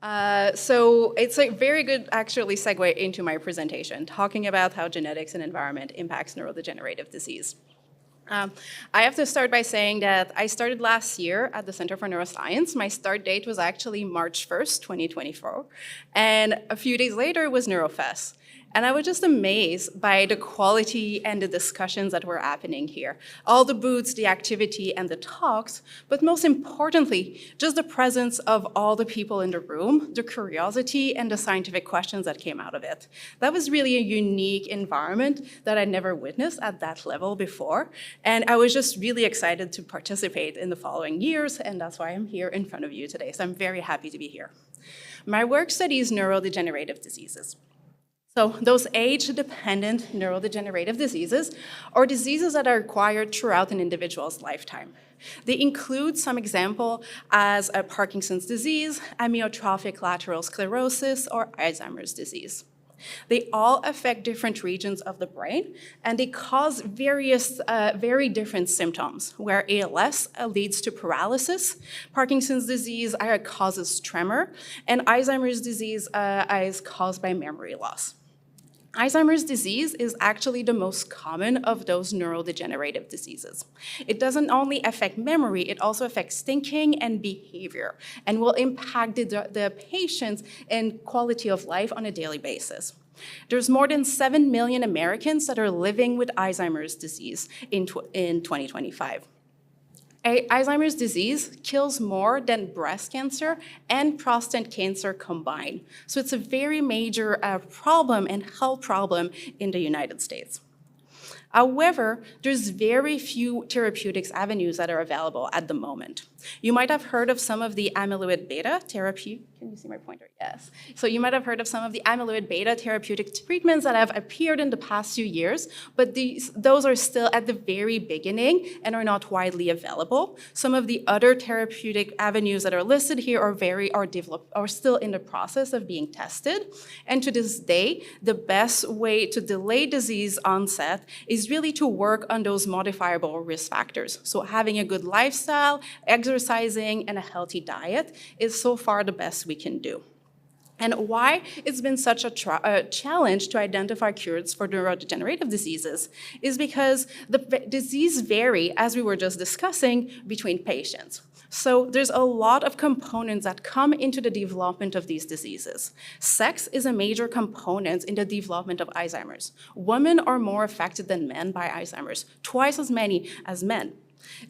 So it's a very good, actually, segue into my presentation, talking about how genetics and environment impacts neurodegenerative disease. I have to start by saying that I started last year at the Center for Neuroscience. My start date was actually March 1st, 2024. And a few days later was NeuroFest. And I was just amazed by the quality and the discussions that were happening here. All the booths, the activity, and the talks, but most importantly, just the presence of all the people in the room, the curiosity, and the scientific questions that came out of it. That was really a unique environment that I never witnessed at that level before. And I was just really excited to participate in the following years, and that's why I'm here in front of you today. So I'm very happy to be here. My work studies neurodegenerative diseases. So those age-dependent neurodegenerative diseases are diseases that are acquired throughout an individual's lifetime. They include some example as Parkinson's disease, amyotrophic lateral sclerosis, or Alzheimer's disease. They all affect different regions of the brain, and they cause various, very different symptoms, where ALS leads to paralysis, Parkinson's disease causes tremor, and Alzheimer's disease is caused by memory loss. Alzheimer's disease is actually the most common of those neurodegenerative diseases. It doesn't only affect memory, it also affects thinking and behavior, and will impact the patient's and quality of life on a daily basis. There's more than 7 million Americans that are living with Alzheimer's disease in 2025. Alzheimer's disease kills more than breast cancer and prostate cancer combined. So it's a very major problem and health problem in the United States. However, there's very few therapeutics avenues that are available at the moment. You might have heard of some of the amyloid beta therapy. Can you see my pointer? Yes. So you might have heard of some of the amyloid beta therapeutic treatments that have appeared in the past few years, but those are still at the very beginning and are not widely available. Some of the other therapeutic avenues that are listed here are still in the process of being tested. And to this day, the best way to delay disease onset is really to work on those modifiable risk factors. So having a good lifestyle, exercising, and a healthy diet is so far the best we can do. And why it's been such a challenge to identify cures for neurodegenerative diseases is because the disease vary, as we were just discussing, between patients. So there's a lot of components that come into the development of these diseases. Sex is a major component in the development of Alzheimer's. Women are more affected than men by Alzheimer's, twice as many as men.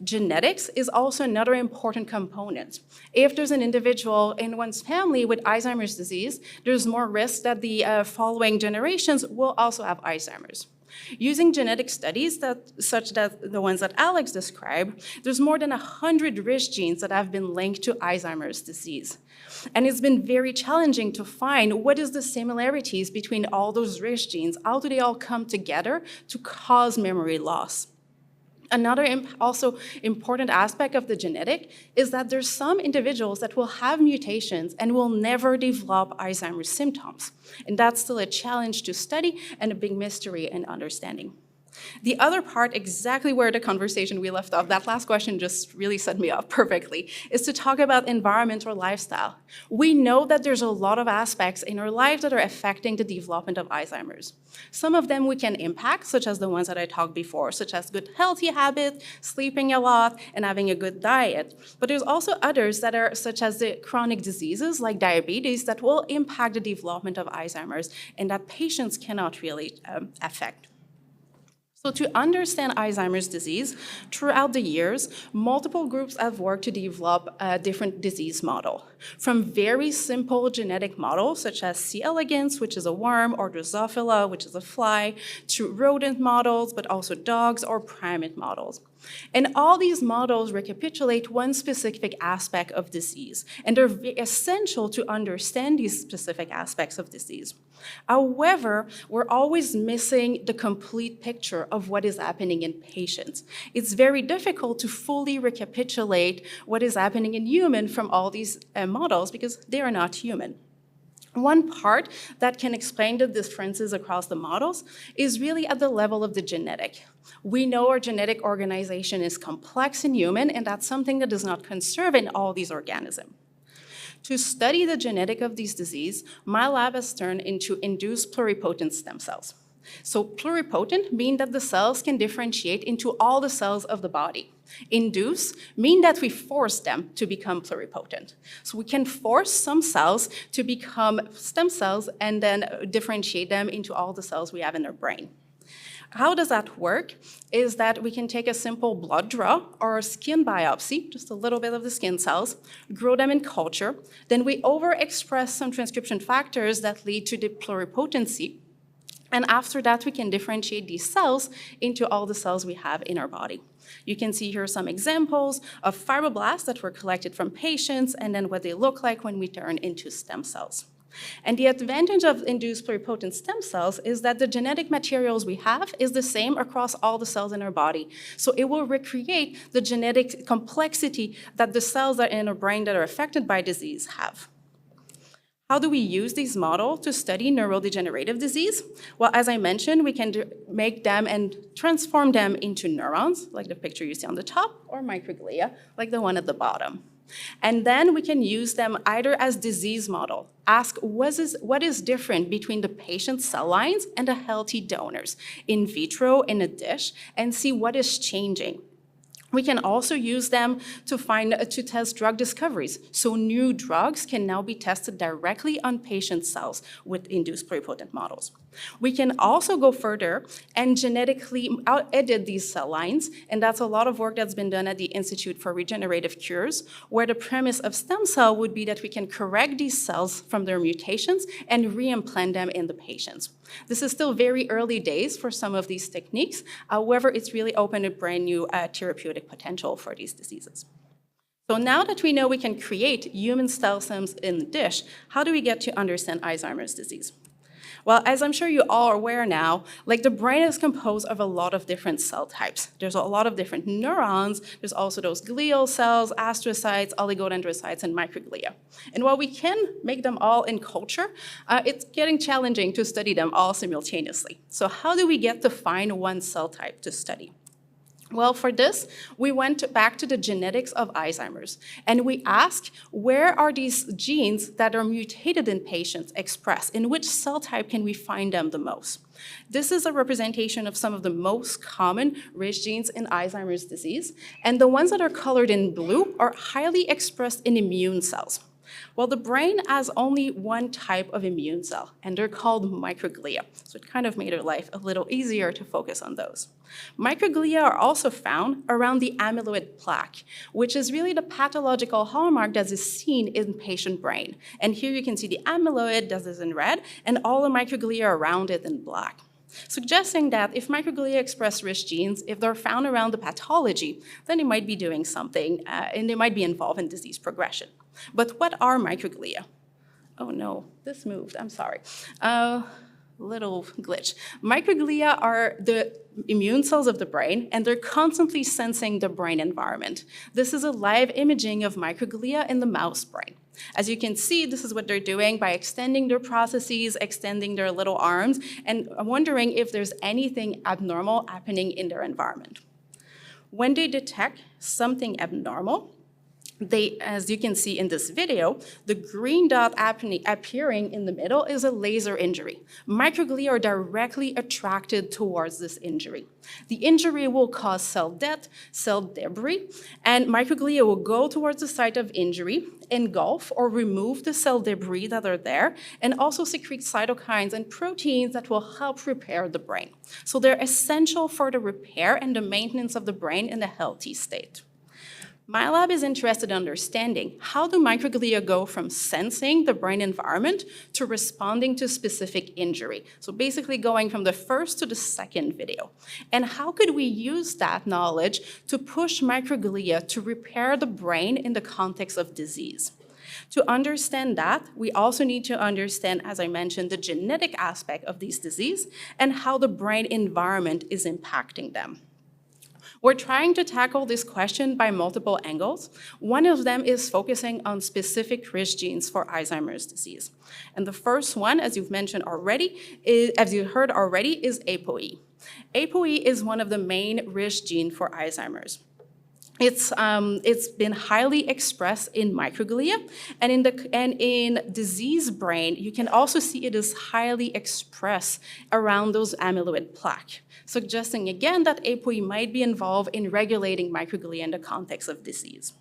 Genetics is also another important component. If there's an individual in one's family with Alzheimer's disease, there's more risk that the following generations will also have Alzheimer's. Using genetic studies such as the ones that Alex described, there's more than 100 risk genes that have been linked to Alzheimer's disease. And it's been very challenging to find what is the similarities between all those risk genes. How do they all come together to cause memory loss? Another also important aspect of the genetic is that there's some individuals that will have mutations and will never develop Alzheimer's symptoms. And that's still a challenge to study and a big mystery in understanding. The other part, exactly where the conversation we left off, that last question just really set me up perfectly, is to talk about environment or lifestyle. We know that there's a lot of aspects in our lives that are affecting the development of Alzheimer's. Some of them we can impact, such as the ones that I talked before, such as good healthy habits, sleeping a lot, and having a good diet. But there's also others that are such as the chronic diseases like diabetes that will impact the development of Alzheimer's and that patients cannot really affect. So to understand Alzheimer's disease, throughout the years, multiple groups have worked to develop a different disease model. From very simple genetic models, such as C. elegans, which is a worm, or Drosophila, which is a fly, to rodent models, but also dogs or primate models. And all these models recapitulate one specific aspect of disease, and they're essential to understand these specific aspects of disease. However, we're always missing the complete picture of what is happening in patients. It's very difficult to fully recapitulate what is happening in humans from all these models because they are not human. One part that can explain the differences across the models is really at the level of the genetic. We know our genetic organization is complex in human, and that's something that is not conserved in all these organisms. To study the genetic of these disease, my lab has turned into induced pluripotent stem cells. So pluripotent mean that the cells can differentiate into all the cells of the body. Induce mean that we force them to become pluripotent. So we can force some cells to become stem cells and then differentiate them into all the cells we have in our brain. How does that work is that we can take a simple blood draw or a skin biopsy, just a little bit of the skin cells, grow them in culture, then we overexpress some transcription factors that lead to the pluripotency, and after that we can differentiate these cells into all the cells we have in our body. You can see here some examples of fibroblasts that were collected from patients and then what they look like when we turn into stem cells. And the advantage of induced pluripotent stem cells is that the genetic materials we have is the same across all the cells in our body. So it will recreate the genetic complexity that the cells that are in our brain that are affected by disease have. How do we use these models to study neurodegenerative disease? Well, as I mentioned, we can make them and transform them into neurons, like the picture you see on the top, or microglia, like the one at the bottom. And then we can use them either as disease model, ask what is different between the patient's cell lines and the healthy donors in vitro in a dish and see what is changing. We can also use them to test drug discoveries. So new drugs can now be tested directly on patient cells with induced pluripotent models. We can also go further and genetically edit these cell lines, and that's a lot of work that's been done at the Institute for Regenerative Cures, where the premise of stem cell would be that we can correct these cells from their mutations and reimplant them in the patients. This is still very early days for some of these techniques. However, it's really opened a brand new therapeutic potential for these diseases. So now that we know we can create human cell cells in the dish, how do we get to understand Alzheimer's disease? Well, as I'm sure you all are aware now, like the brain is composed of a lot of different cell types. There's a lot of different neurons. There's also those glial cells, astrocytes, oligodendrocytes, and microglia. And while we can make them all in culture, it's getting challenging to study them all simultaneously. So how do we get to find one cell type to study? Well, for this, we went back to the genetics of Alzheimer's, and we asked, where are these genes that are mutated in patients expressed? In which cell type can we find them the most? This is a representation of some of the most common risk genes in Alzheimer's disease, and the ones that are colored in blue are highly expressed in immune cells. Well, the brain has only one type of immune cell, and they're called microglia. So it kind of made our life a little easier to focus on those. Microglia are also found around the amyloid plaque, which is really the pathological hallmark that is seen in patient brain. And here you can see the amyloid that is in red, and all the microglia around it in black, suggesting that if microglia express risk genes, if they're found around the pathology, then they might be doing something, and they might be involved in disease progression. But what are microglia? Oh no, this moved, I'm sorry. Little glitch. Microglia are the immune cells of the brain, and they're constantly sensing the brain environment. This is a live imaging of microglia in the mouse brain. As you can see, this is what they're doing by extending their processes, extending their little arms, and wondering if there's anything abnormal happening in their environment. When they detect something abnormal, as you can see in this video, the green dot appearing in the middle is a laser injury. Microglia are directly attracted towards this injury. The injury will cause cell death, cell debris, and microglia will go towards the site of injury, engulf or remove the cell debris that are there, and also secrete cytokines and proteins that will help repair the brain. So they're essential for the repair and the maintenance of the brain in a healthy state. My lab is interested in understanding how do microglia go from sensing the brain environment to responding to specific injury. So basically going from the first to the second video. And how could we use that knowledge to push microglia to repair the brain in the context of disease? To understand that, we also need to understand, as I mentioned, the genetic aspect of these diseases and how the brain environment is impacting them. We're trying to tackle this question by multiple angles. One of them is focusing on specific risk genes for Alzheimer's disease. And the first one, as you've mentioned already, as you heard already, is ApoE. ApoE is one of the main risk genes for Alzheimer's. It's been highly expressed in microglia, and in disease brain, you can also see it is highly expressed around those amyloid plaque, suggesting again that ApoE might be involved in regulating microglia in the context of disease.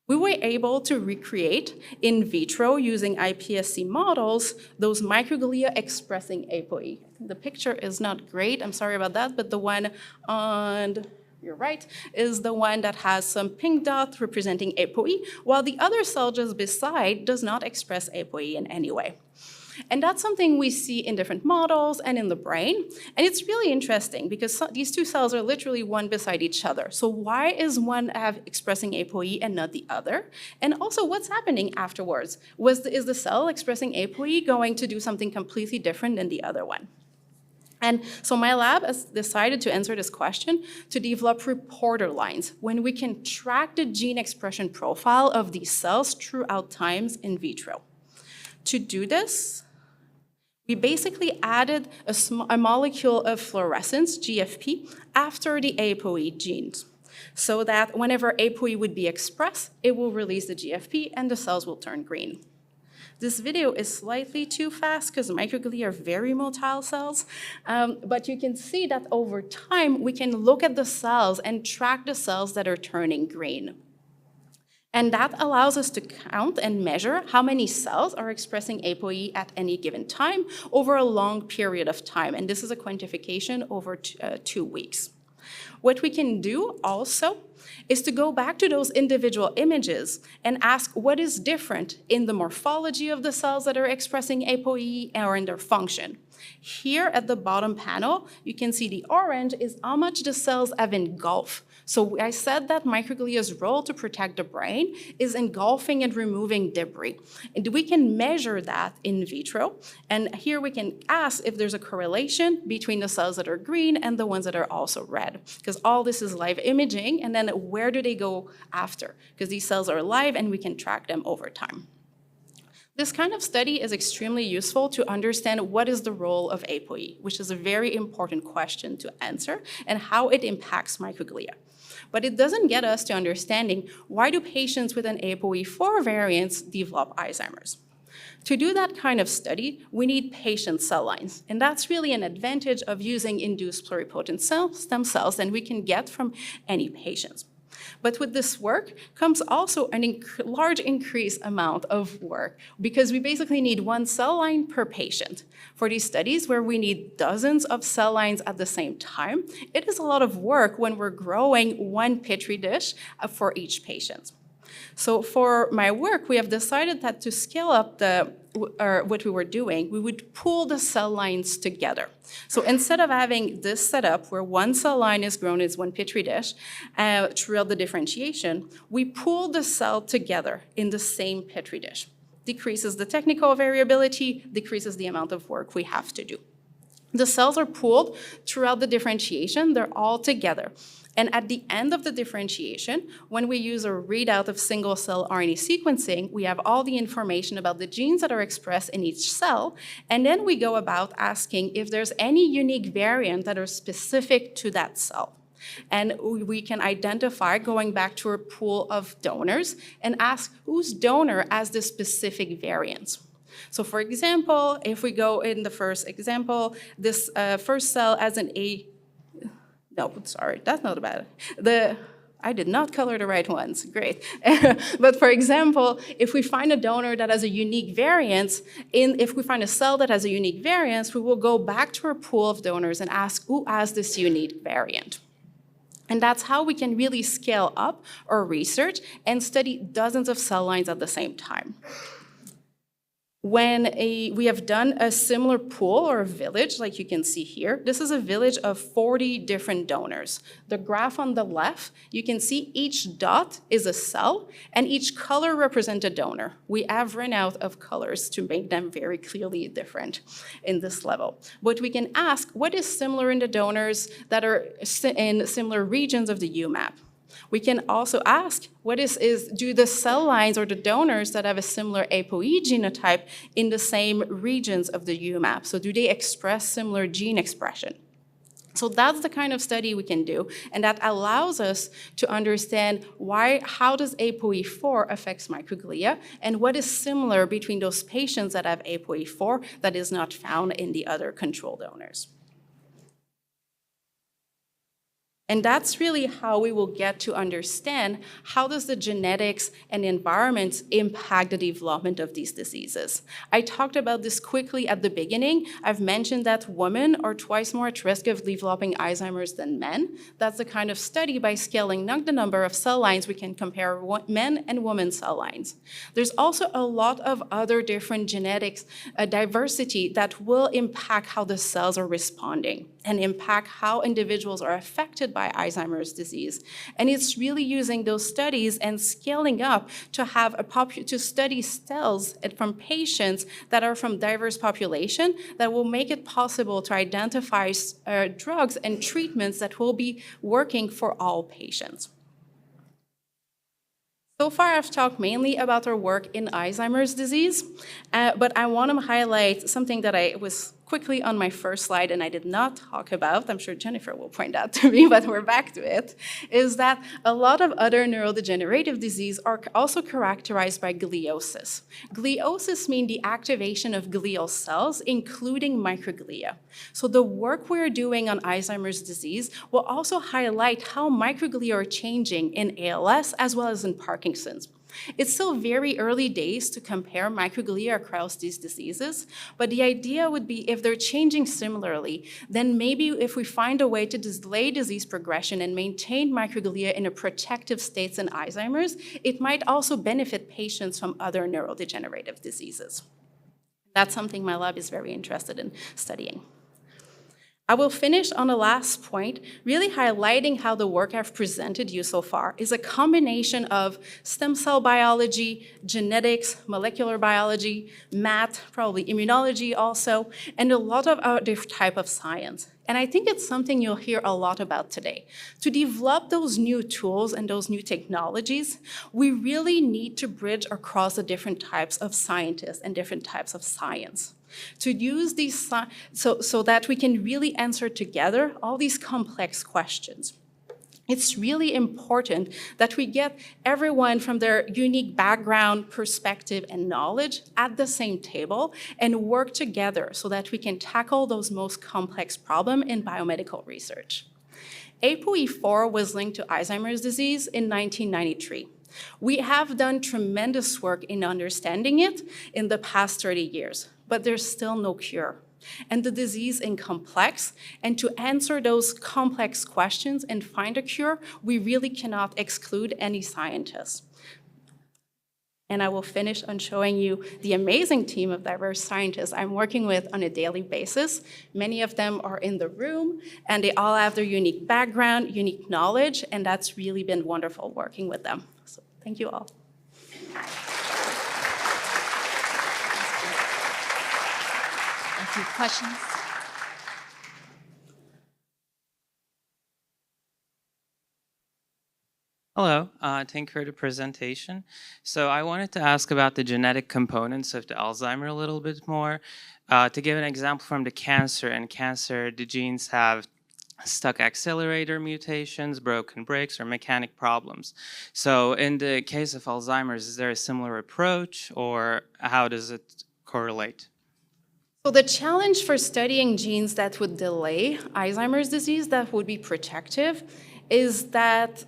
We were able to recreate in vitro using iPSC models those microglia expressing ApoE. The picture is not great, I'm sorry about that, but the one on your right is the one that has some pink dot representing ApoE, while the other cell just beside does not express ApoE in any way. And that's something we see in different models and in the brain. And it's really interesting because these two cells are literally one beside each other. So why is one expressing ApoE and not the other? And also, what's happening afterwards? Is the cell expressing ApoE going to do something completely different than the other one? And so my lab has decided to answer this question to develop reporter lines when we can track the gene expression profile of these cells throughout times in vitro. To do this, we basically added a molecule of fluorescence, GFP, after the ApoE genes, so that whenever ApoE would be expressed, it will release the GFP and the cells will turn green. This video is slightly too fast because microglia are very motile cells, but you can see that over time, we can look at the cells and track the cells that are turning green. And that allows us to count and measure how many cells are expressing ApoE at any given time over a long period of time. And this is a quantification over 2 weeks. What we can do also is to go back to those individual images and ask what is different in the morphology of the cells that are expressing ApoE or in their function. Here at the bottom panel, you can see the orange is how much the cells have engulfed. So I said that microglia's role to protect the brain is engulfing and removing debris. And we can measure that in vitro. And here we can ask if there's a correlation between the cells that are green and the ones that are also red. Because all this is live imaging, and then where do they go after? Because these cells are alive and we can track them over time. This kind of study is extremely useful to understand what is the role of ApoE, which is a very important question to answer, and how it impacts microglia. But it doesn't get us to understanding why do patients with an ApoE4 variant develop Alzheimer's. To do that kind of study, we need patient cell lines, and that's really an advantage of using induced pluripotent stem cells than we can get from any patients. But with this work comes also a large increased amount of work because we basically need one cell line per patient. For these studies where we need dozens of cell lines at the same time, it is a lot of work when we're growing one Petri dish for each patient. So for my work, we have decided that to scale up what we were doing, we would pool the cell lines together. So instead of having this setup where one cell line is grown as one Petri dish throughout the differentiation, we pool the cell together in the same Petri dish. Decreases the technical variability, decreases the amount of work we have to do. The cells are pooled throughout the differentiation, they're all together. And at the end of the differentiation, when we use a readout of single-cell RNA sequencing, we have all the information about the genes that are expressed in each cell, and then we go about asking if there's any unique variant that are specific to that cell. And we can identify, going back to a pool of donors, and ask whose donor has this specific variant. So for example, if we go in the first example, this first cell has an no, sorry, that's not bad. I did not color the right ones, great. But for example, if we find a donor that has a unique variant, if we find a cell that has a unique variant, we will go back to our pool of donors and ask who has this unique variant. And that's how we can really scale up our research and study dozens of cell lines at the same time. When we have done a similar pool or a village, like you can see here, this is a village of 40 different donors. The graph on the left, you can see each dot is a cell, and each color represents a donor. We have run out of colors to make them very clearly different in this level. But we can ask, what is similar in the donors that are in similar regions of the UMAP? We can also ask, do the cell lines or the donors that have a similar ApoE genotype in the same regions of the UMAP? So do they express similar gene expression? So that's the kind of study we can do, and that allows us to understand how does ApoE4 affects microglia, and what is similar between those patients that have ApoE4 that is not found in the other control donors. And that's really how we will get to understand how does the genetics and environment impact the development of these diseases. I talked about this quickly at the beginning. I've mentioned that women are twice more at risk of developing Alzheimer's than men. That's the kind of study by scaling not the number of cell lines, we can compare men and women's cell lines. There's also a lot of other different genetics diversity that will impact how the cells are responding and impact how individuals are affected by Alzheimer's disease. And it's really using those studies and scaling up to have to study cells from patients that are from diverse population that will make it possible to identify drugs and treatments that will be working for all patients. So far, I've talked mainly about our work in Alzheimer's disease, but I want to highlight something that was quickly on my first slide and I did not talk about. I'm sure Jennifer will point out to me, but we're back to it, is that a lot of other neurodegenerative disease are also characterized by gliosis. Gliosis means the activation of glial cells, including microglia. So the work we're doing on Alzheimer's disease will also highlight how microglia are changing in ALS as well as in Parkinson's. It's still very early days to compare microglia across these diseases, but the idea would be if they're changing similarly, then maybe if we find a way to delay disease progression and maintain microglia in a protective state in Alzheimer's, it might also benefit patients from other neurodegenerative diseases. That's something my lab is very interested in studying. I will finish on the last point, really highlighting how the work I've presented you so far is a combination of stem cell biology, genetics, molecular biology, math, probably immunology also, and a lot of other type of science. And I think it's something you'll hear a lot about today. To develop those new tools and those new technologies, we really need to bridge across the different types of scientists and different types of science. To use these, so that we can really answer together all these complex questions. It's really important that we get everyone from their unique background, perspective, and knowledge at the same table and work together so that we can tackle those most complex problems in biomedical research. ApoE4 was linked to Alzheimer's disease in 1993. We have done tremendous work in understanding it in the past 30 years, but there's still no cure. And the disease is complex, and to answer those complex questions and find a cure, we really cannot exclude any scientists. And I will finish on showing you the amazing team of diverse scientists I'm working with on a daily basis. Many of them are in the room, and they all have their unique background, unique knowledge, and that's really been wonderful working with them. So thank you all. Thank you. Questions? Hello, thank you for the presentation. So I wanted to ask about the genetic components of the Alzheimer a little bit more. To give an example from the cancer, the genes have stuck accelerator mutations, broken brakes, or mechanic problems. So in the case of Alzheimer's, is there a similar approach, or how does it correlate? So the challenge for studying genes that would delay Alzheimer's disease, that would be protective, is that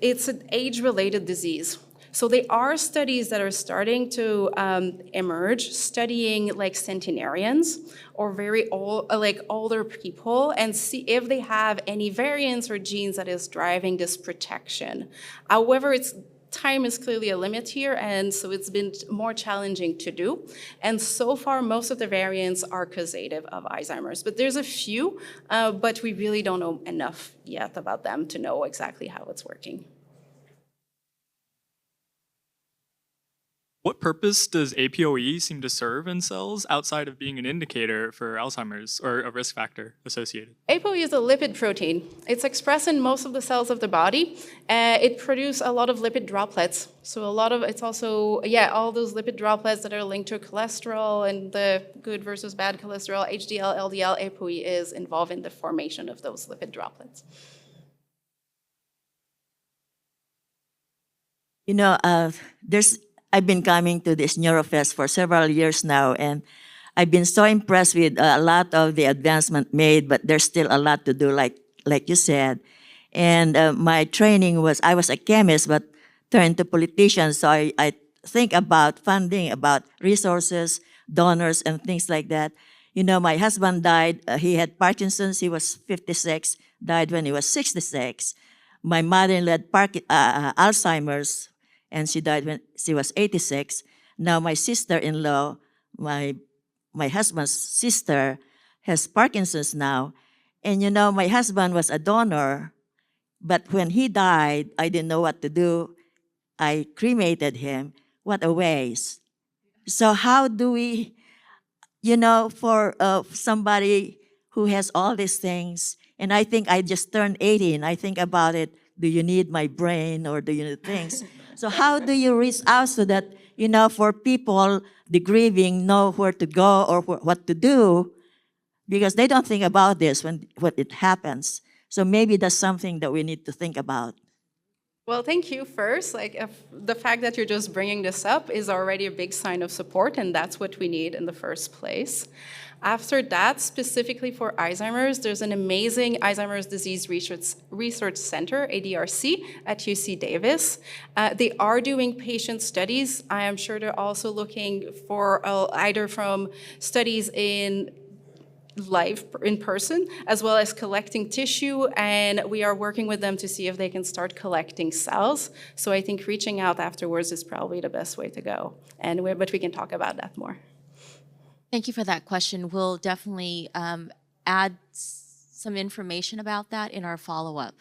it's an age-related disease. So there are studies that are starting to emerge, studying like centenarians or very old, like older people, and see if they have any variants or genes that is driving this protection. However, time is clearly a limit here, and so it's been more challenging to do. And so far, most of the variants are causative of Alzheimer's, but there's a few, but we really don't know enough yet about them to know exactly how it's working. What purpose does APOE seem to serve in cells outside of being an indicator for Alzheimer's or a risk factor associated? ApoE is a lipid protein. It's expressed in most of the cells of the body. It produces a lot of lipid droplets. So it's also, all those lipid droplets that are linked to cholesterol and the good versus bad cholesterol, HDL, LDL, ApoE is involved in the formation of those lipid droplets. You know, I've been coming to this NeuroFest for several years now, and I've been so impressed with a lot of the advancement made, but there's still a lot to do, like you said. And my training was, I was a chemist, but turned to politician, so I think about funding, about resources, donors, and things like that. You know, my husband died, he had Parkinson's, he was 56, died when he was 66. My mother-in-law had Alzheimer's, and she died when she was 86. Now my sister-in-law, my husband's sister, has Parkinson's now. And you know, my husband was a donor, but when he died, I didn't know what to do. I cremated him. What a waste. So how do we, you know, for somebody who has all these things, and I think I just turned 80, and I think about it, do you need my brain or do you need things? So how do you reach out so that, you know, for people, the grieving, know where to go or what to do, because they don't think about this when it happens. So maybe that's something that we need to think about. Well, thank you first. The fact that you're just bringing this up is already a big sign of support, and that's what we need in the first place. After that, specifically for Alzheimer's, there's an amazing Alzheimer's Disease Research Center, ADRC, at UC Davis. They are doing patient studies. I am sure they're also looking for either from studies in live in person, as well as collecting tissue, and we are working with them to see if they can start collecting cells. So I think reaching out afterwards is probably the best way to go, but we can talk about that more. Thank you for that question. We'll definitely add some information about that in our follow-up.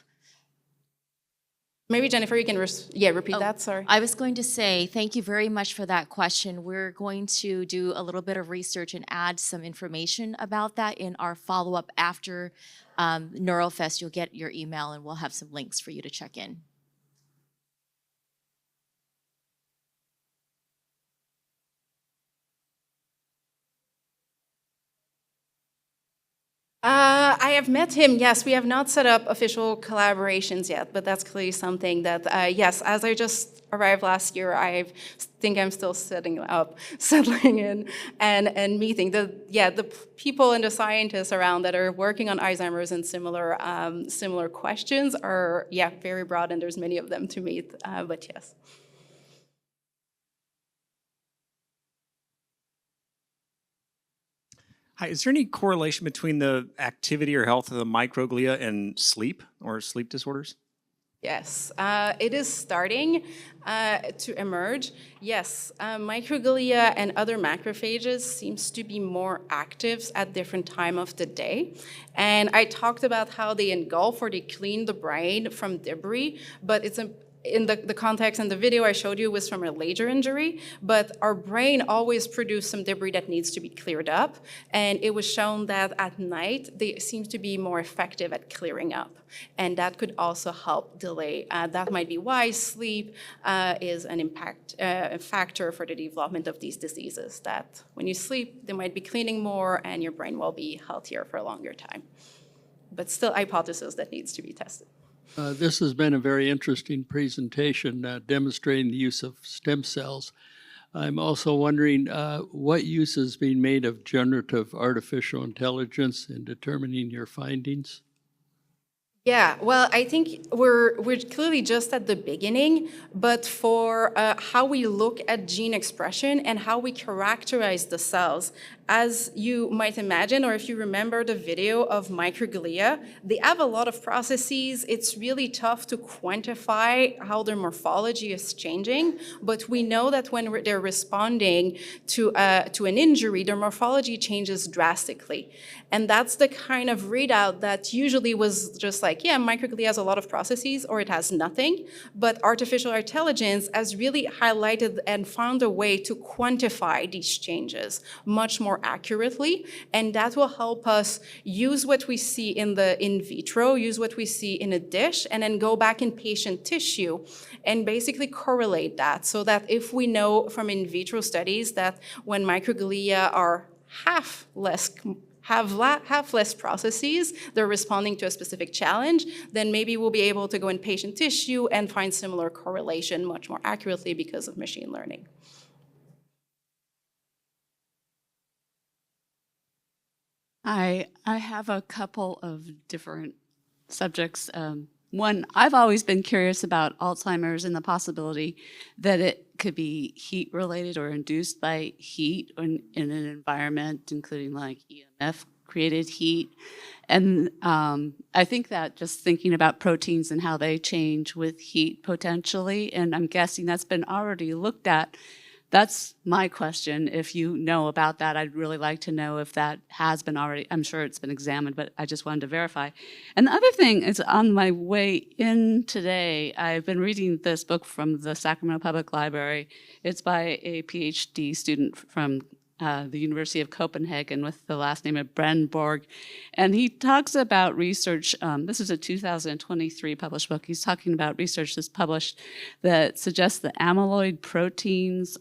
Maybe Jennifer, you can repeat that, sorry. I was going to say, thank you very much for that question. We're going to do a little bit of research and add some information about that in our follow-up after NeuroFest. You'll get your email and we'll have some links for you to check in. I have met him, yes. We have not set up official collaborations yet, but that's clearly something that, yes, as I just arrived last year, I think I'm still settling in and meeting. The people and the scientists around that are working on Alzheimer's and similar questions are, very broad, and there's many of them to meet, but yes. Hi, is there any correlation between the activity or health of the microglia and sleep or sleep disorders? Yes, it is starting to emerge. Yes, microglia and other macrophages seems to be more active at different time of the day. And I talked about how they engulf or they clean the brain from debris, but it's in the context and the video I showed you was from a laser injury, but our brain always produces some debris that needs to be cleared up. And it was shown that at night, they seem to be more effective at clearing up. And that could also help delay. That might be why sleep is an factor for the development of these diseases, that when you sleep, they might be cleaning more and your brain will be healthier for a longer time. But still a hypothesis that needs to be tested. This has been a very interesting presentation demonstrating the use of stem cells. I'm also wondering what use is being made of generative artificial intelligence in determining your findings? Yeah, well, I think we're clearly just at the beginning, but for how we look at gene expression and how we characterize the cells, as you might imagine, or if you remember the video of microglia, they have a lot of processes. It's really tough to quantify how their morphology is changing, but we know that when they're responding to an injury, their morphology changes drastically. And that's the kind of readout that usually was just like, yeah, microglia has a lot of processes or it has nothing, but artificial intelligence has really highlighted and found a way to quantify these changes much more accurately, and that will help us use what we see in the in vitro, use what we see in a dish, and then go back in patient tissue and basically correlate that, so that if we know from in vitro studies that when microglia are half less processes, they're responding to a specific challenge, then maybe we'll be able to go in patient tissue and find similar correlation much more accurately because of machine learning. I have a couple of different subjects. One, I've always been curious about Alzheimer's and the possibility that it could be heat related or induced by heat in an environment, including like EMF created heat. And I think that just thinking about proteins and how they change with heat potentially, and I'm guessing that's been already looked at. That's my question. If you know about that, I'd really like to know if that has been already, I'm sure it's been examined, but I just wanted to verify. And the other thing is, on my way in today, I've been reading this book from the Sacramento Public Library. It's by a Ph.D. student from the University of Copenhagen with the last name of Brenborg. And he talks about research, this is a 2023 published book, he's talking about research that's published that suggests that amyloid proteins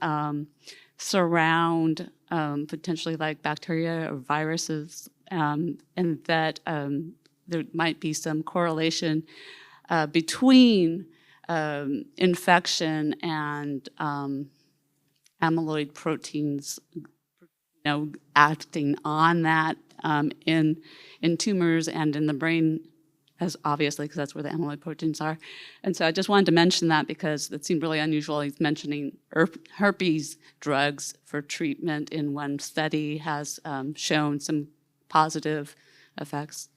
surround potentially like bacteria or viruses, and that there might be some correlation between infection and amyloid proteins, acting on that in tumors and in the brain, as obviously, because that's where the amyloid proteins are. And so I just wanted to mention that because it seemed really unusual. He's mentioning herpes drugs for treatment in one study has shown some positive effects.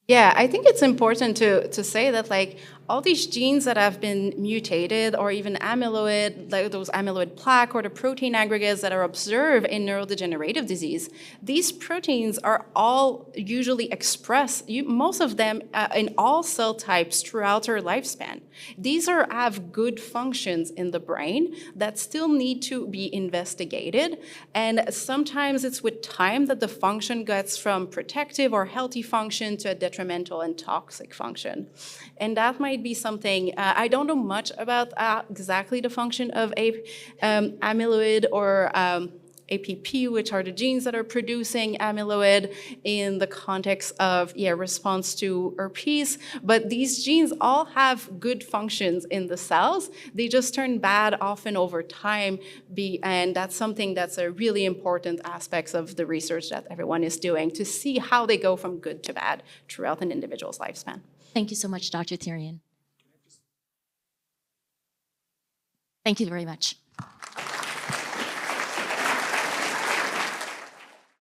Yeah, I think it's important to say that like all these genes that have been mutated, or even amyloid, like those amyloid plaque or the protein aggregates that are observed in neurodegenerative disease, these proteins are all usually expressed, most of them in all cell types throughout our lifespan. These have good functions in the brain that still need to be investigated, and sometimes it's with time that the function gets from protective or healthy function to a detrimental and toxic function. And that might be something, I don't know much about exactly the function of amyloid or APP, which are the genes that are producing amyloid in the context of response to herpes. But these genes all have good functions in the cells. They just turn bad often over time, and that's something that's a really important aspect of the research that everyone is doing, to see how they go from good to bad throughout an individual's lifespan. Thank you so much, Dr. Therrien. Thank you very much.